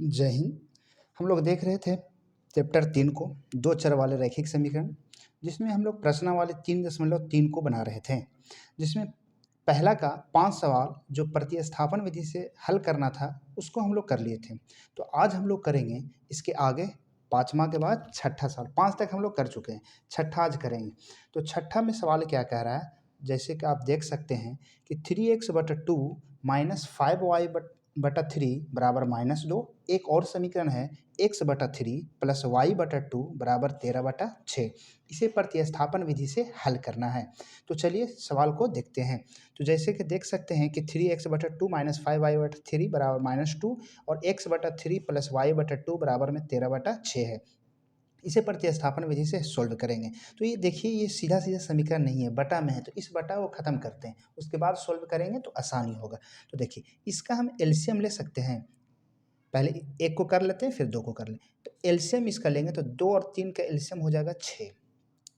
जय हिंद। हम लोग देख रहे थे चैप्टर 3 को, दो चर वाले रैखिक समीकरण, जिसमें हम लोग प्रश्नावली 3.3 को बना रहे थे, जिसमें पहला का 5 सवाल जो प्रतिस्थापन विधि से हल करना था उसको हम लोग कर लिए थे। तो आज हम लोग करेंगे इसके आगे, पाँचवा के बाद छठा सवाल। 5 तक हम लोग कर चुके हैं, छठा आज करेंगे। तो छठा में सवाल क्या कह रहा है, जैसे कि आप देख सकते हैं कि 3x/2 माइनस 5y/3 बराबर -2। एक और समीकरण है x/3 प्लस y/2 बराबर 13/6। इसे प्रतिस्थापन विधि से हल करना है। तो चलिए सवाल को देखते हैं। तो जैसे कि देख सकते हैं कि 3x/2 माइनस 5y/3 बराबर -2 और x/3 प्लस y/2 बराबर में 13/6 है। इसे प्रतिस्थापन विधि से सोल्व करेंगे। तो ये देखिए, ये सीधा सीधा समीकरण नहीं है, बटा में है, तो इस बटा को खत्म करते हैं, उसके बाद सोल्व करेंगे तो आसानी होगा। तो देखिए, इसका हम एलसीएम ले सकते हैं। पहले एक को कर लेते हैं, फिर दो को कर लें। तो एलसीएम इसका लेंगे तो 2 और 3 का एलसीएम हो जाएगा 6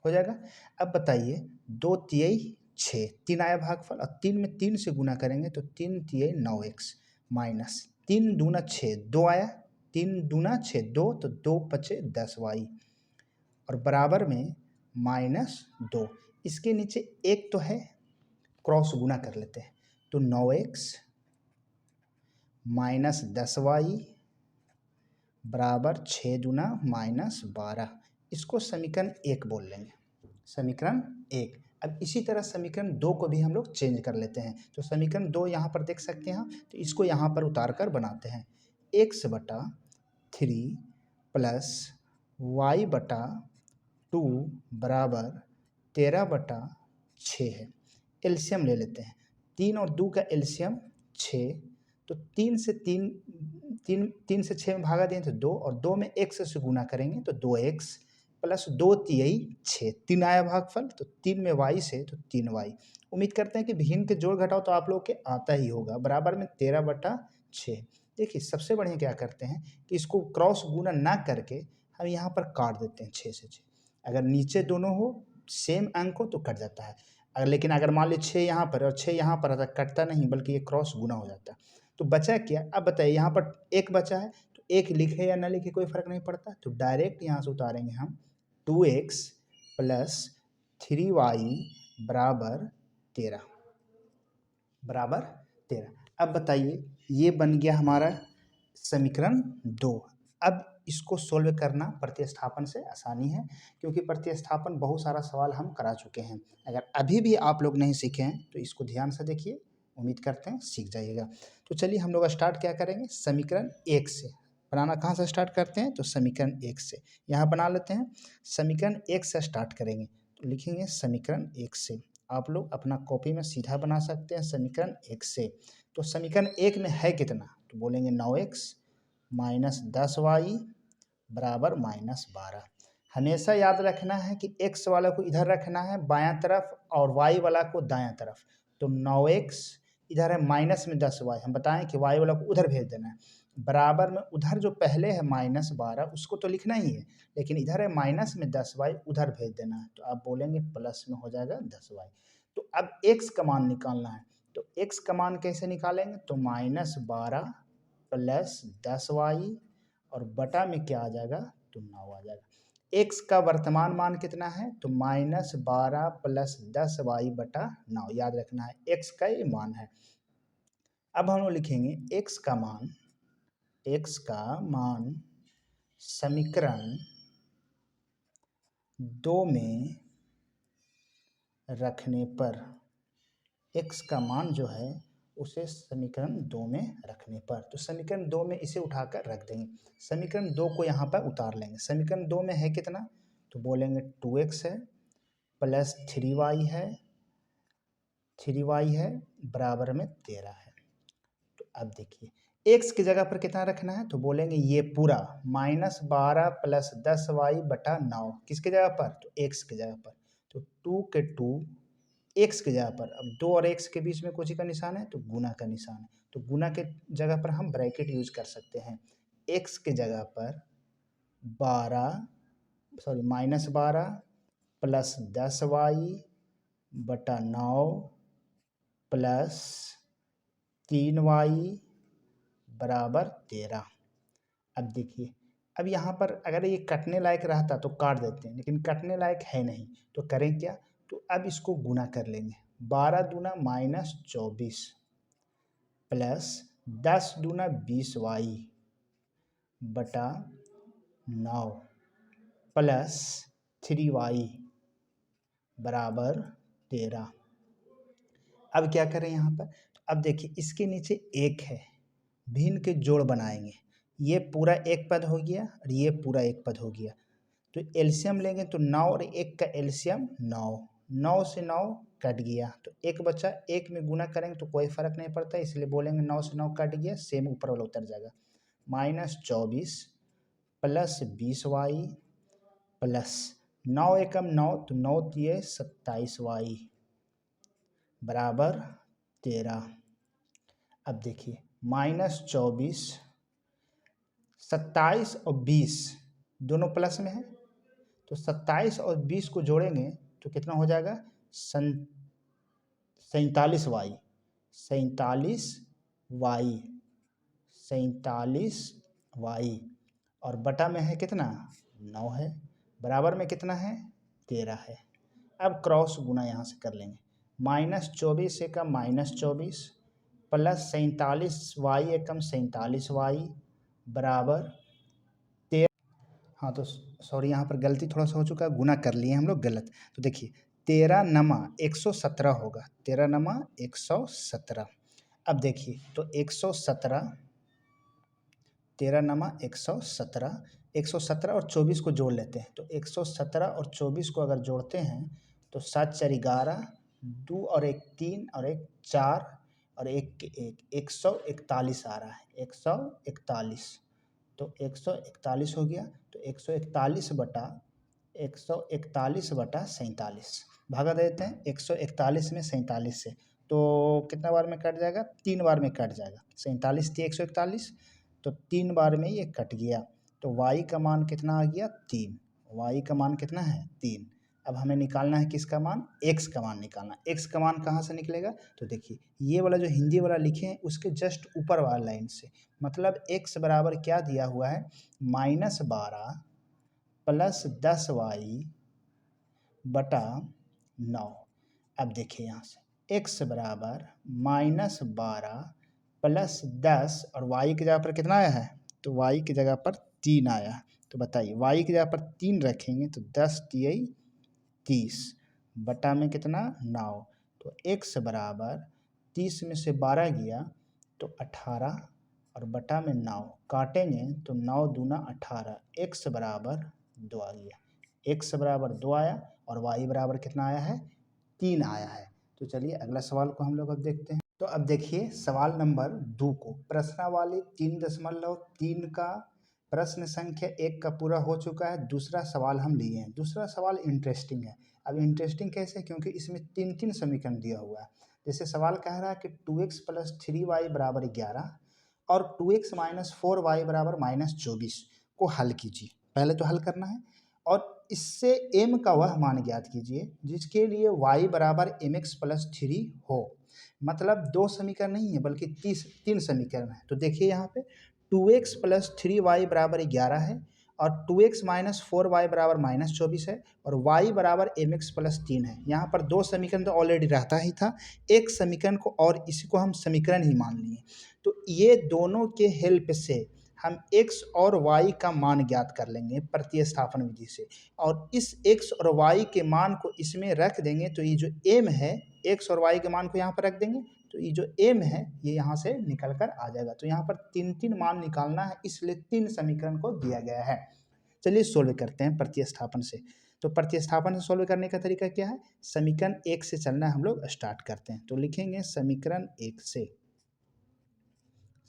हो जाएगा। अब बताइए, 2 तिहाई 6, 3 आया भागफल, और 3 में 3 से गुना करेंगे तो 3 तिहाई 9x माइनस 3 दूना 6, 2 आया, 3 दूना 6 2, तो 2 पचे 10y और बराबर में -2। इसके नीचे एक तो है, क्रॉस गुना कर लेते हैं, तो 9x माइनस 10y बराबर 6 दूना -12। इसको समीकरण 1 बोल लेंगे, समीकरण 1। अब इसी तरह समीकरण 2 को भी हम लोग चेंज कर लेते हैं। तो समीकरण 2 यहाँ पर देख सकते हैं, तो इसको यहाँ पर उतार कर बनाते हैं। x/3 प्लस y/2 बराबर 13/6 है। एलसीएम ले लेते हैं, 3 और 2 का एलसीएम 6, तो 3 से 6 में भागा दें तो 2, और 2 में x से गुना करेंगे तो 2x प्लस 2 तिहाई 6, 3 आया भागफल, तो 3 में y से तो 3y। उम्मीद करते हैं कि भिन्न के जोड़ घटाओ तो आप लोग के आता ही होगा, बराबर में 13/6। देखिए, सबसे बढ़िया क्या करते हैं कि इसको क्रॉस गुना ना करके हम यहाँ पर काट देते हैं 6 से 6। अगर नीचे दोनों हो, सेम अंक हो तो कट जाता है, लेकिन अगर मान लीजिए 6 यहाँ पर और 6 यहाँ पर आता, कटता नहीं, बल्कि ये क्रॉस गुना हो जाता है। तो बचा क्या, अब बताइए, यहाँ पर एक बचा है, तो एक लिखे या ना लिखे कोई फर्क नहीं पड़ता, तो डायरेक्ट यहाँ से उतारेंगे हम 2x प्लस 3y बराबर 13 बराबर 13। अब बताइए, ये बन गया हमारा समीकरण 2। अब इसको सोल्व करना प्रतिस्थापन से आसानी है, क्योंकि प्रतिस्थापन बहुत सारा सवाल हम करा चुके हैं। अगर अभी भी आप लोग नहीं सीखे हैं तो इसको ध्यान से देखिए, उम्मीद करते हैं सीख जाइएगा। तो चलिए हम लोग स्टार्ट क्या करेंगे, समीकरण 1 से। बनाना कहाँ से स्टार्ट करते हैं, तो समीकरण 1 से यहाँ बना लेते हैं। समीकरण 1 से स्टार्ट करेंगे, तो लिखेंगे समीकरण 1 से। आप लोग अपना कॉपी में सीधा बना सकते हैं समीकरण 1 से। तो समीकरण 1 में है कितना, तो बोलेंगे 9x माइनस 10y बराबर -12। हमेशा याद रखना है कि x वाला को इधर रखना है बायां तरफ और y वाला को दायां तरफ। तो 9x इधर है, माइनस में 10y, हम बताएं कि y वाला को उधर भेज देना है, बराबर में उधर जो पहले है -12 उसको तो लिखना ही है, लेकिन इधर है माइनस में 10y, उधर भेज देना है, तो आप बोलेंगे प्लस में हो जाएगा 10y। तो अब x का मान निकालना है, तो x का मान कैसे निकालेंगे, तो -12 प्लस 10y और बटा में क्या आ जाएगा, तो 9 आ जाएगा। x का वर्तमान मान कितना है, तो -12 प्लस 10y बटा 9, याद रखना है x का ये मान है। अब हम लोग लिखेंगे x का मान समीकरण 2 में रखने पर, x का मान जो है उसे समीकरण 2 में रखने पर, तो समीकरण 2 में इसे उठाकर रख देंगे। समीकरण 2 को यहाँ पर उतार लेंगे। समीकरण 2 में है कितना, तो बोलेंगे 2x है प्लस 3y है बराबर में 13 है। तो अब देखिए, x की जगह पर कितना रखना है, तो बोलेंगे ये पूरा -12 प्लस 10y बटा 9, किसकी जगह पर, तो x की जगह पर। तो 2 के 2 x की जगह पर, अब 2 और x के बीच में कुछ का निशान है तो गुना का निशान है, तो गुना के जगह पर हम ब्रैकेट यूज कर सकते हैं। x की जगह पर -12 प्लस 10y बटा 9 प्लस 3y बराबर 13। अब देखिए, अब यहाँ पर अगर ये कटने लायक रहता तो काट देते हैं, लेकिन कटने लायक है नहीं, तो करें क्या, तो अब इसको गुना कर लेंगे। 12 दूना -24 प्लस 10 दूना 20y बटा 9 प्लस 3y बराबर 13। अब क्या करें यहाँ पर, अब देखिए इसके नीचे एक है, भिन्न के जोड़ बनाएंगे, ये पूरा एक पद हो गया और ये पूरा एक पद हो गया, तो एलसीएम लेंगे तो 9 और 1 का एलसीएम 9, 9 से 9 कट गया तो एक बचा, एक में गुना करेंगे तो कोई फर्क नहीं पड़ता, इसलिए बोलेंगे 9 से 9 कट गया, सेम ऊपर वाला उतर जाएगा। -24 प्लस 20y प्लस 9 एकम 9 तो 9 दिए 27y बराबर 13। अब देखिए -24, 27 और 20 दोनों प्लस में है, तो 27 और 20 को जोड़ेंगे तो कितना हो जाएगा, 47y, 47y और बटा में है कितना 9 है, बराबर में कितना है 13 है। अब क्रॉस गुना यहाँ से कर लेंगे, -24 एकम -24 प्लस 47y एकम 47y बराबर 13। हाँ तो सॉरी, यहाँ पर गलती थोड़ा सा हो चुका है, गुना कर लिए हम लोग गलत। तो देखिए 13 नमा 117 होगा, 13 नमा 117। अब देखिए तो 117, 13 नमा 117, 117 और 24 को जोड़ लेते हैं, तो 117 और 24 को अगर जोड़ते हैं तो 7 4 11, 2 और 1 3 और 1 4 और 1 141 आ रहा है, 141, तो 141 हो गया, तो 141 बटा 47 भागा देते हैं, 141 में 47 से, तो कितना बार में कट जाएगा, 3 बार में कट जाएगा, 47 थी 141, तो 3 बार में ये कट गया, तो y का मान कितना आ गया 3, y का मान कितना है 3। अब हमें निकालना है किसका मान, x का मान निकालना। x का मान कहाँ से निकलेगा, तो देखिए ये वाला जो हिंदी वाला लिखे हैं उसके जस्ट ऊपर वाला लाइन से, मतलब x बराबर क्या दिया हुआ है, -12 प्लस 10y बटा 9। अब देखिए यहाँ से x बराबर -12 प्लस 10 और y की जगह पर कितना आया है, तो y की जगह पर 3 आया है, तो बताइए y की जगह पर 3 रखेंगे तो 10 दिए 30 बटा में कितना 9, तो x बराबर 30 में से 12 गया तो 18 और बटा में 9 काटेंगे तो 9 दूना 18, x बराबर 2 आ गया, x बराबर 2 आया और y बराबर कितना आया है 3 आया है। तो चलिए अगला सवाल को हम लोग अब देखते हैं। तो अब देखिए सवाल नंबर 2 को, प्रश्नावली 3.3 का प्रश्न संख्या 1 का पूरा हो चुका है, दूसरा सवाल हम लिए हैं। दूसरा सवाल इंटरेस्टिंग है। अब इंटरेस्टिंग कैसे, क्योंकि इसमें 3 समीकरण दिया हुआ है। जैसे सवाल कह रहा है कि 2x प्लस 3y बराबर 11 और 2x माइनस 4y बराबर -24 को हल कीजिए। पहले तो हल करना है और इससे m का वह मान ज्ञात कीजिए जिसके लिए y बराबर mx प्लस 3 हो। मतलब 2 समीकरण नहीं है बल्कि 3 समीकरण है। तो देखिए यहाँ पे 2x प्लस 3y बराबर 11 है और 2x माइनस 4y बराबर -24 है और y बराबर mx प्लस 3 है। यहाँ पर 2 समीकरण तो ऑलरेडी रहता ही था, एक समीकरण को और इसी को हम समीकरण ही मान लिए। तो ये दोनों के हेल्प से हम x और y का मान ज्ञात कर लेंगे प्रतिस्थापन विधि से, और इस x और y के मान को इसमें रख देंगे तो ये जो m है, x और y के मान को यहाँ पर रख देंगे तो ये जो m है ये यहाँ से निकल कर आ जाएगा। तो यहाँ पर 3 मान निकालना है, इसलिए 3 समीकरण को दिया गया है। चलिए सोल्व करते हैं प्रतिस्थापन से। तो प्रतिस्थापन से सोल्व करने का तरीका क्या है, समीकरण 1 से चलना हम लोग स्टार्ट करते हैं। तो लिखेंगे समीकरण 1 से,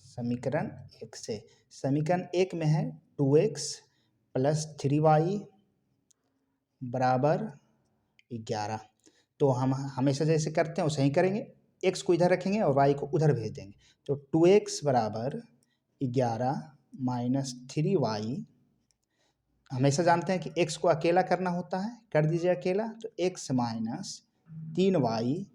समीकरण 1 से, समीकरण 1 में है 2x प्लस 3y बराबर 11। तो हम हमेशा जैसे करते हैं वैसे ही करेंगे, x को इधर रखेंगे और y को उधर भेज देंगे। तो 2x बराबर 11 माइनस 3y, हमेशा जानते हैं कि x को अकेला करना होता है, कर दीजिए अकेला, तो x माइनस 3y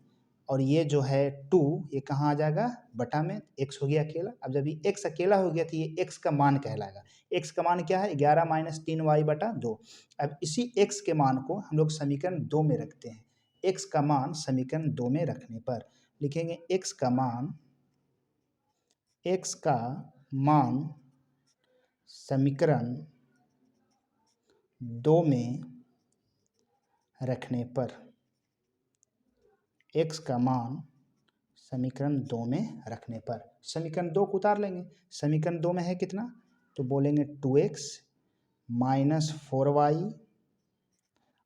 और ये जो है 2 ये कहाँ आ जाएगा बटा में, x हो गया अकेला। अब जब ये x अकेला हो गया तो ये x का मान कहलाएगा। x का मान क्या है 11 माइनस 3y बटा 2। अब इसी x के मान को हम लोग समीकरण 2 में रखते हैं। x का मान समीकरण 2 में रखने पर लिखेंगे x का मान समीकरण 2 में रखने पर x का मान समीकरण 2 में रखने पर समीकरण 2 को उतार लेंगे। समीकरण 2 में है कितना, तो बोलेंगे 2x माइनस 4y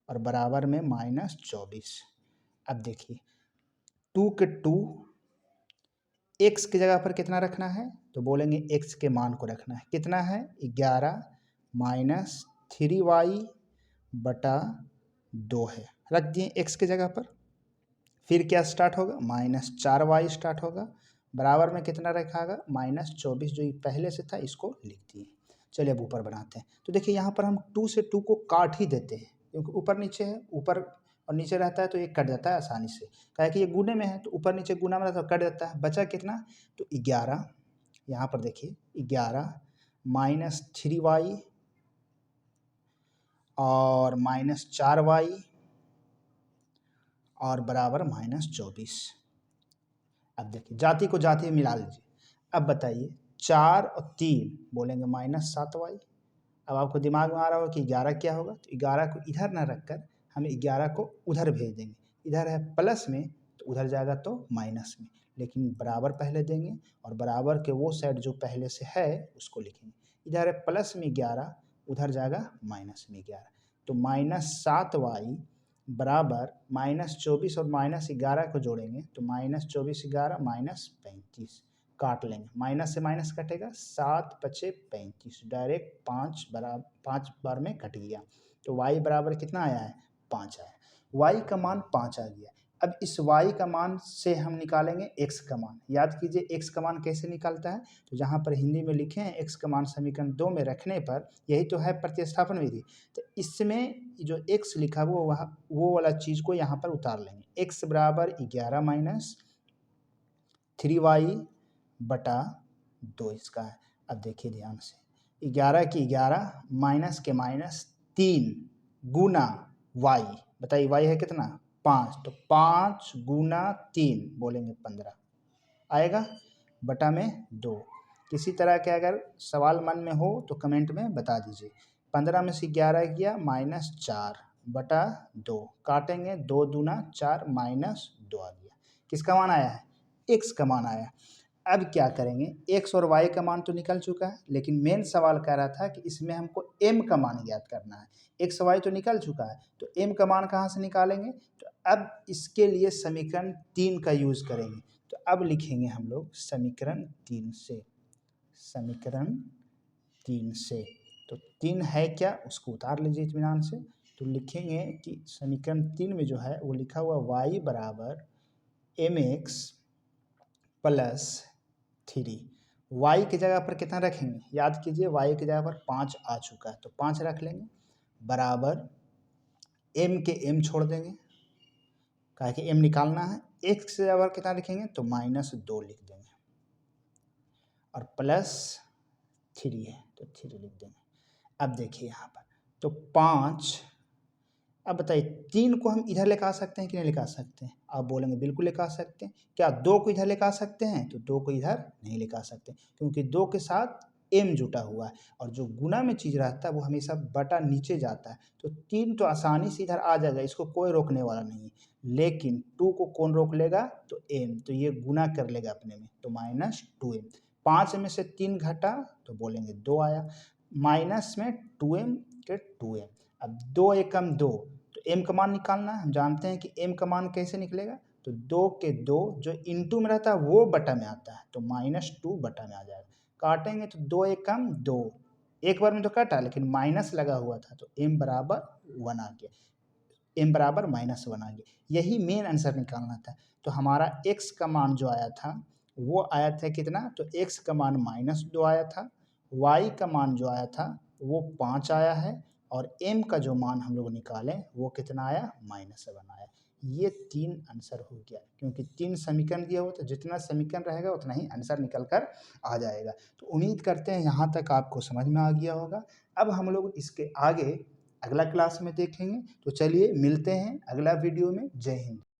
और बराबर में माइनस 24। अब देखिए 2 के 2 x की जगह पर कितना रखना है, तो बोलेंगे x के मान को रखना है। कितना है 11 माइनस 3y बटा 2 है, रख दिए x की जगह पर। फिर क्या स्टार्ट होगा माइनस 4y स्टार्ट होगा, बराबर में कितना रखा होगा माइनस 24, जो पहले से था इसको लिख दिए। चलिए अब ऊपर बनाते हैं। तो देखिए यहाँ पर हम 2 से 2 को काट ही देते हैं, क्योंकि ऊपर नीचे है, ऊपर और नीचे रहता है तो ये कट जाता है आसानी से। कहा कि ये गुने में है तो ऊपर नीचे गुना में रहता है तो कट जाता है। बचा कितना, तो 11, यहाँ पर देखिए 11 माइनस 3y और माइनस 4y और बराबर माइनस 24। अब देखिए जाति को जाति में मिला लीजिए। अब बताइए 4 और 3 बोलेंगे माइनस 7y। अब आपको दिमाग में आ रहा होगा कि 11 क्या होगा, तो 11 को इधर ना रखकर हम 11 को उधर भेज देंगे। इधर है प्लस में तो उधर जाएगा तो माइनस में, लेकिन बराबर पहले देंगे और बराबर के वो साइड जो पहले से है उसको लिखेंगे। इधर है प्लस में 11, उधर जाएगा माइनस में 11, तो माइनस 7y बराबर माइनस 24 और माइनस 11 को जोड़ेंगे तो माइनस 24 11 माइनस 35। काट लेंगे, माइनस से माइनस कटेगा, 7 बचे 35, डायरेक्ट 5 बार में कट गया। तो y बराबर कितना आया है 5 आया। y का मान 5 आ गया। अब इस y का मान से हम निकालेंगे x का मान। याद कीजिए x का मान कैसे निकालता है, तो जहाँ पर हिंदी में लिखे हैं x का मान समीकरण 2 में रखने पर, यही तो है प्रतिस्थापन विधि। तो इसमें जो x लिखा हुआ वो वाला चीज़ को यहाँ पर उतार लेंगे। x बराबर 11 माइनस 3y बटा 2 इसका है। अब देखिए ध्यान से 11 की 11 माइनस के माइनस 3 गुना y, बताइए y है कितना 5, तो 5 गुना 3 बोलेंगे 15 आएगा बटा में 2। किसी तरह के अगर सवाल मन में हो तो कमेंट में बता दीजिए। 15 में से 11 गया माइनस 4 बटा 2, काटेंगे 2 दूना 4 माइनस 2 आ गया। किसका मान आया है x का मान आया। अब क्या करेंगे, x और y का मान तो निकल चुका है, लेकिन मेन सवाल कह रहा था कि इसमें हमको m का मान ज्ञात करना है। x y तो निकल चुका है, तो m का मान कहाँ से निकालेंगे, तो अब इसके लिए समीकरण 3 का यूज करेंगे। तो अब लिखेंगे हम लोग समीकरण 3 से, समीकरण 3 से, तो 3 है क्या उसको उतार लीजिए इत्मीनान से। तो लिखेंगे कि समीकरण 3 में जो है वो लिखा हुआ y बराबर mx प्लस 3। y की जगह पर कितना रखेंगे, याद कीजिए y की जगह पर 5 आ चुका है तो 5 रख लेंगे, बराबर m के m छोड़ देंगे, कहा कि m निकालना है। x की जगह पर कितना लिखेंगे, तो माइनस 2 लिख देंगे और प्लस 3 है तो 3 लिख देंगे। अब देखिए यहाँ पर तो 5, अब बताइए 3 को हम इधर लेकर आ सकते हैं कि नहीं लेकर आ सकते हैं, आप बोलेंगे बिल्कुल लेकर आ सकते हैं। क्या 2 को इधर लेकर आ सकते हैं, तो 2 को इधर नहीं लेकर आ सकते, क्योंकि 2 के साथ m जुटा हुआ है और जो गुना में चीज़ रहता है वो हमेशा बटा नीचे जाता है। तो 3 तो आसानी से इधर आ जाएगा, इसको कोई रोकने वाला नहीं है, लेकिन 2 को कौन रोक लेगा, तो m, तो ये गुना कर लेगा अपने में, तो माइनस 2m। 5 में से 3 घटा तो बोलेंगे 2 आया, माइनस में 2m के 2m। अब 2 एकम 2, तो m का मान निकालना है। हम जानते हैं कि m का मान कैसे निकलेगा, तो 2 के 2 जो इनटू में रहता है वो बटा में आता है, तो माइनस 2 बटा में आ जाएगा। काटेंगे तो 2 एकम 2, एक बार में तो कटा लेकिन माइनस लगा हुआ था तो m बराबर 1 आ गया, m बराबर माइनस 1 आ गया। यही मेन आंसर निकालना था। तो हमारा x का मान जो आया था वो आया था कितना, तो x का मान माइनस 2 आया था, y का मान जो आया था वो 5 आया है और m का जो मान हम लोग निकालें वो कितना आया, माइनस 7 आया। ये 3 आंसर हो गया, क्योंकि 3 समीकरण दिया हो तो जितना समीकरण रहेगा उतना ही आंसर निकल कर आ जाएगा। तो उम्मीद करते हैं यहाँ तक आपको समझ में आ गया होगा। अब हम लोग इसके आगे अगला क्लास में देखेंगे। तो चलिए मिलते हैं अगला वीडियो में। जय हिंद।